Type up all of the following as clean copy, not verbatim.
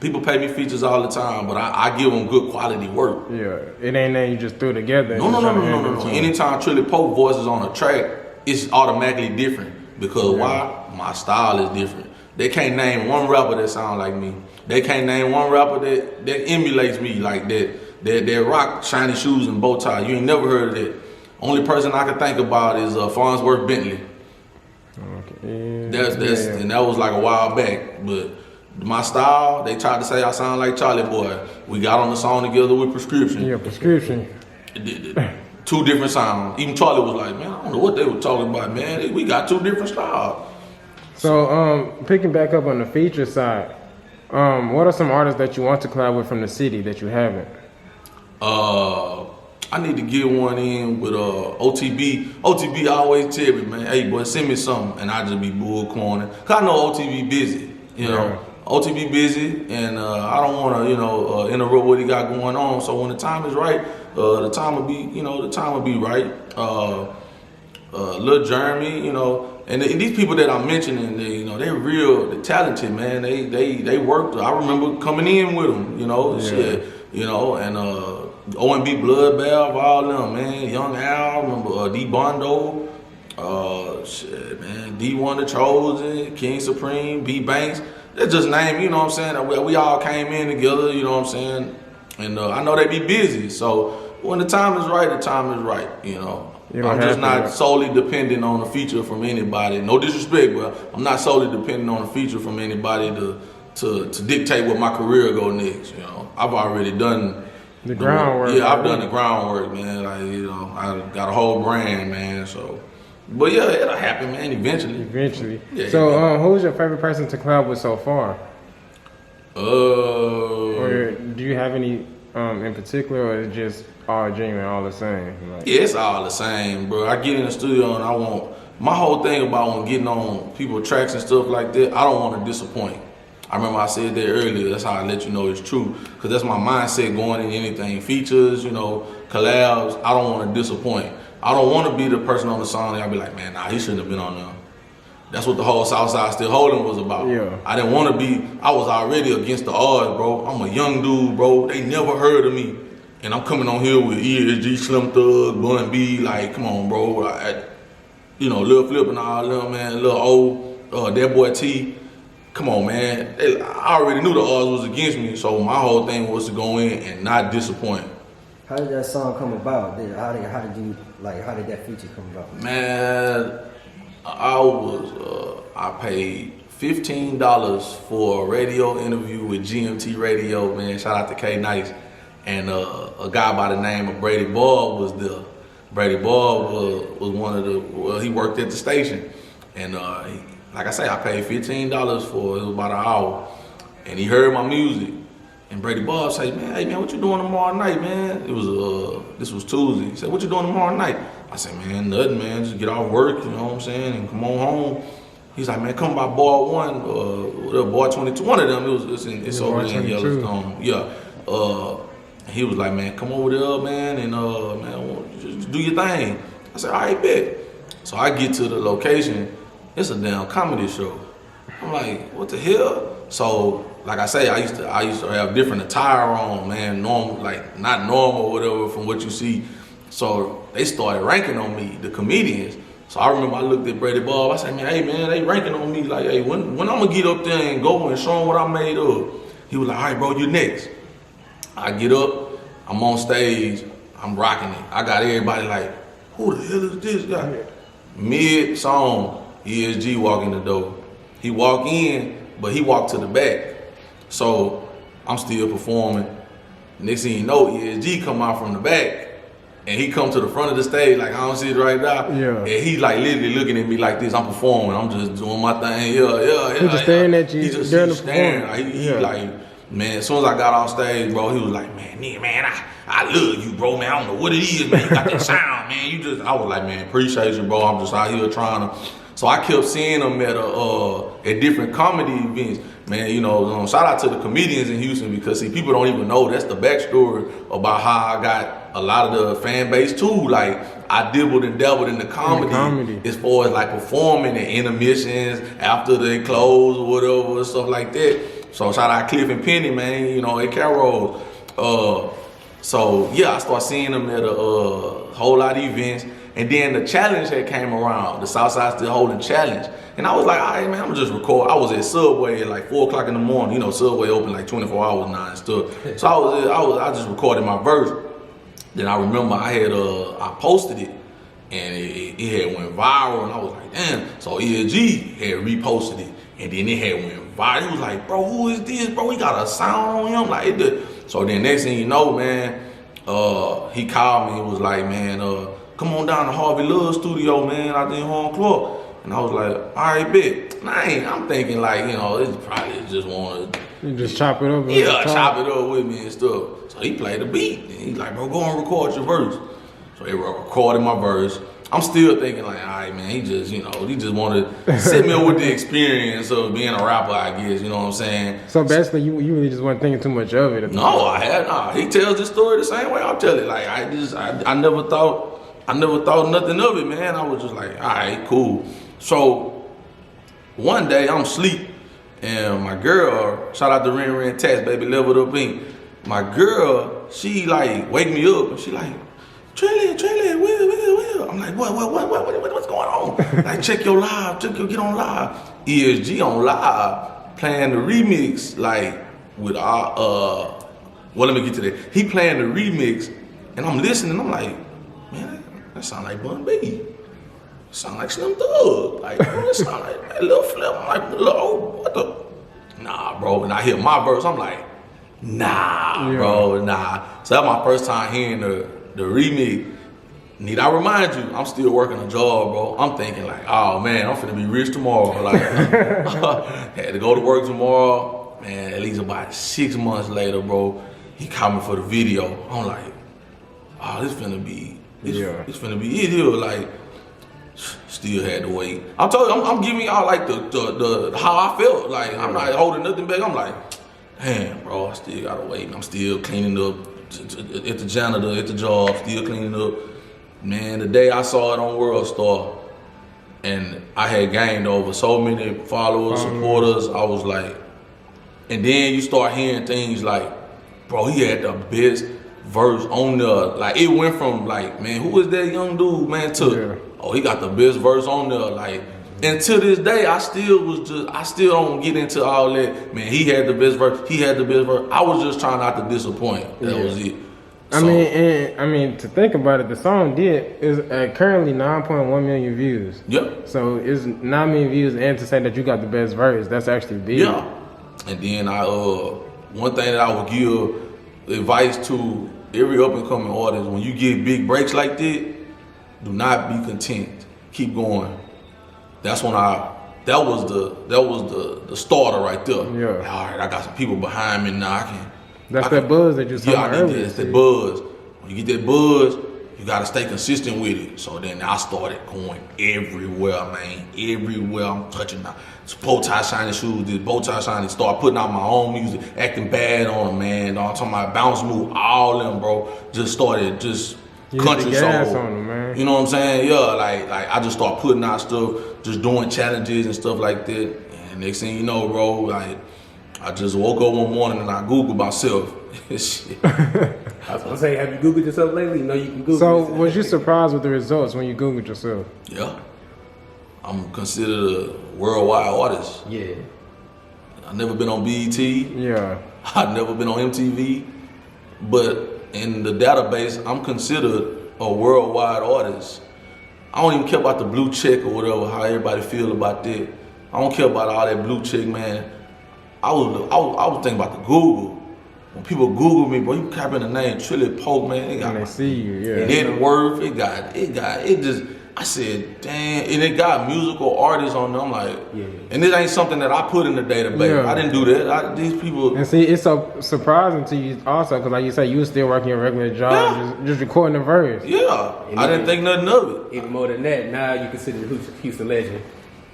People pay me features all the time, but I give them good quality work. Yeah, it ain't that you just threw together. No. Anytime Trilly Polk voice is on a track, it's automatically different because why? My style is different. They can't name one rapper that sound like me. They can't name one rapper that emulates me like that. That rock shiny shoes and bow tie. You ain't never heard of that. Only person I can think about is Farnsworth Bentley. Okay. And that was like a while back, but. My style, they tried to say I sound like Charlie Boy. We got on the song together with Prescription. Yeah, Prescription. Two different sounds. Even Charlie was like, man, I don't know what they were talking about, man. We got two different styles. So, picking back up on the feature side, what are some artists that you want to collab with from the city that you haven't? I need to get one in with OTB. OTB always tell me, man, hey, boy, send me something. And I just be bull corning. Because I know OTB busy, you know. OTB busy, and I don't want to, interrupt what he got going on. So when the time is right, the time will be right. Lil Jeremy, and these people that I'm mentioning, they're real, they're talented, man. They worked. I remember coming in with them, and O&B Bloodbath, all them, man. Young Al, remember D Bondo, D1 The Chosen, King Supreme, B Banks. That's just name, you know what I'm saying? We all came in together, you know what I'm saying? And I know they be busy, so when the time is right, the time is right, I'm just not solely dependent on a feature from anybody. No disrespect, but I'm not solely dependent on a feature from anybody to dictate what my career go next, I've already done the groundwork. Yeah, I've done the groundwork, man. Like, I got a whole brand, man, so. But yeah, it'll happen, man, eventually. Yeah, so, who's your favorite person to collab with so far? Or do you have any in particular, or is it just all genuine, all the same? Yeah, it's all the same, bro. I get in the studio and my whole thing about when getting on people's tracks and stuff like that, I don't want to disappoint. I remember I said that earlier, that's how I let you know it's true. Because that's my mindset going in anything. Features, collabs, I don't want to disappoint. I don't want to be the person on the song that I'll be like, man, nah, he shouldn't have been on there. That's what the whole Southside Still Holding was about. Yeah. I didn't want to be, I was already against the odds, bro. I'm a young dude, bro. They never heard of me. And I'm coming on here with ESG, Slim Thug, Bun B, like, come on, bro. Lil Flip and all them, man, Lil O, that boy T. Come on, man. I already knew the odds was against me, so my whole thing was to go in and not disappoint. How did that song come about? How did that feature come about? Man, I paid $15 for a radio interview with GMT Radio, man. Shout out to K Nice. And a guy by the name of Brady Ball was there. Brady Ball was he worked at the station. And like I say, I paid $15 for it. It was about an hour. And he heard my music. And Brady Bob said, man, hey man, what you doing tomorrow night, man? This was Tuesday. He said, what you doing tomorrow night? I said, man, nothing, man. Just get off work, you know what I'm saying, and come on home. He's like, man, come by Bar 1, Bar 22. One of them, it's over there in Yellowstone. Yeah. He was like, man, come over there, man, and man, just do your thing. I said, all right, bet. So I get to the location. It's a damn comedy show. I'm like, what the hell? So, like I say, I used to have different attire on, man, normal, like not normal or whatever from what you see. So they started ranking on me, the comedians. So I remember I looked at Brady Bob. I said, man, hey man, they ranking on me like, hey, when I'm gonna get up there and go and show them what I made of? He was like, all right, bro, you next. I get up, I'm on stage, I'm rocking it. I got everybody like, who the hell is this guy? Mid-song, ESG walk in the door. He walk in, but he walked to the back. So I'm still performing. Next thing you know, ESG come out from the back and he come to the front of the stage like I don't see it right now. Yeah. And he like literally looking at me like this. I'm performing. I'm just doing my thing. Yeah. He just staring at you. He just staring. Like, he like, man, as soon as I got off stage, bro, he was like, man, I love you, bro, man. I don't know what it is, man. You got that sound, man. I was like, man, appreciate you, bro. I'm just out here trying to. So I kept seeing them at different comedy events. Man, shout out to the comedians in Houston because see, people don't even know that's the backstory about how I got a lot of the fan base too. Like I dibbled and dabbled in the comedy as far as like performing and intermissions after they close or whatever, stuff like that. So shout out Cliff and Penny, man. You know, at Carroll. So yeah, I started seeing them at a whole lot of events. And then the challenge that came around, the Southside still holding challenge. And I was like, all right, man, I'm gonna just record. I was at Subway at like 4 o'clock in the morning. You know, Subway open like 24 hours now and stuff. So I just recorded my verse. Then I remember I posted it and it had went viral and I was like, damn. So ESG had reposted it and then it had went viral. He was like, bro, who is this, bro? He got a sound on him. Like it did. So then next thing you know, man, he called me and was like, man, come on down to Harvey Love studio, man, out there in Horn Club. And I was like, all right, bet. I'm thinking like, you know, it's probably just want to. You just chop it up. Yeah, chop it up with me and stuff. So he played the beat. And he's like, bro, go and record your verse. So they recorded my verse. I'm still thinking like, all right, man, he just wanted to set me up with the experience of being a rapper, I guess, you know what I'm saying? So basically, you really just weren't thinking too much of it. No, he tells this story the same way I'll tell it. Like, I never thought nothing of it, man. I was just like, all right, cool. So one day I'm asleep and my girl, shout out to Ren Tax, baby, leveled up in. My girl, she like wake me up and she like, Trilly, Will. I'm like, what's going on? Like, check your live, get on live. ESG on live, playing the remix, like with our well, let me get to that. He playing the remix and I'm listening, I'm like, man, that sound like Bun B. Sound like Slim Thug. Like, that sound like that little flip. I'm like, what the? Nah, bro. And I hear my verse, I'm like, nah, bro, nah. So that's my first time hearing the remix. Need I remind you, I'm still working a job, bro. I'm thinking like, oh man, I'm finna be rich tomorrow. Like, had to go to work tomorrow. Man, at least about 6 months later, bro, he called me for the video. I'm like, oh, this finna be it here. Like, still had to wait. I'm giving y'all like the how I felt. Like, I'm not holding nothing back. I'm like, damn, bro, I still gotta wait. I'm still cleaning up at the janitor at the job, still cleaning up. Man, the day I saw it on World Star and I had gained over so many followers, supporters, I was like, and then you start hearing things like, bro, he had the best verse on there. Like, it went from like, man, who is that young dude, man, to, oh, he got the best verse on there. Like, and to this day, I still don't get into all that, man, he had the best verse, I was just trying not to disappoint. That was it. I mean, to think about it, the song is currently 9.1 million views. Yep. So it's 9 million views, and to say that you got the best verse, that's actually big. Yeah. And then one thing that I would give advice to every up and coming artist: when you get big breaks like that, do not be content. Keep going. That was the starter right there. Yeah. Like, all right, I got some people behind me now. That's that buzz that you saw earlier. That's that buzz. When you get that buzz, you gotta stay consistent with it. So then I started going everywhere, man. Everywhere I'm touching now. Bow tie shiny shoes, this bow tie shiny. Start putting out my own music, acting bad on them, man. I'm talking about bounce move, all them, bro. Just started country soul. On them, man. You know what I'm saying? Yeah, like I just start putting out stuff, just doing challenges and stuff like that. And next thing you know, bro, like, I just woke up one morning and I Googled myself. Shit. I was gonna say, have you Googled yourself lately? No, you can Google. So, was you surprised with the results when you Googled yourself? Yeah. I'm considered a worldwide artist. Yeah. I've never been on BET. Yeah. I've never been on MTV. But in the database, I'm considered a worldwide artist. I don't even care about the blue check or whatever, how everybody feel about that. I don't care about all that blue check, man. I was thinking about the Google. When people Google me, bro, you copying the name Trilly, Polk, man. They see you, yeah. Net worth, I said, damn, and it got musical artists on there. I'm like, and this ain't something that I put in the database. Yeah. I didn't do that. These people. And see, it's so surprising to you also, because like you say, you was still working your regular job, just recording the verse. Yeah, and I didn't think nothing of it. Even more than that, now you consider the Houston legend.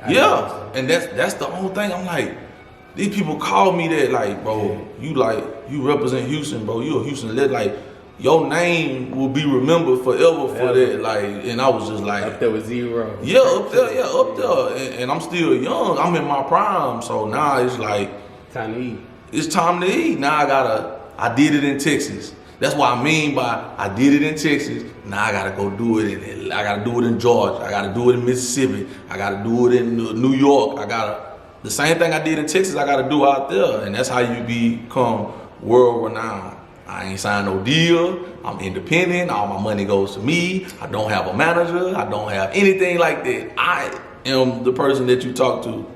And that's the whole thing. I'm like, these people call me that, like, bro, you represent Houston, bro. You a Houston legend, like, your name will be remembered forever for that, like, and I was just like, up there with zero. Yeah, up there, and I'm still young. I'm in my prime, so now it's like, Time to eat. It's time to eat. Now I did it in Texas. That's what I mean by I did it in Texas. Now I gotta go do it I gotta do it in Georgia. I gotta do it in Mississippi. I gotta do it in New York. The same thing I did in Texas, I gotta do out there. And that's how you become world renowned. I ain't signed no deal. I'm independent. All my money goes to me. I don't have a manager. I don't have anything like that. I am the person that you talk to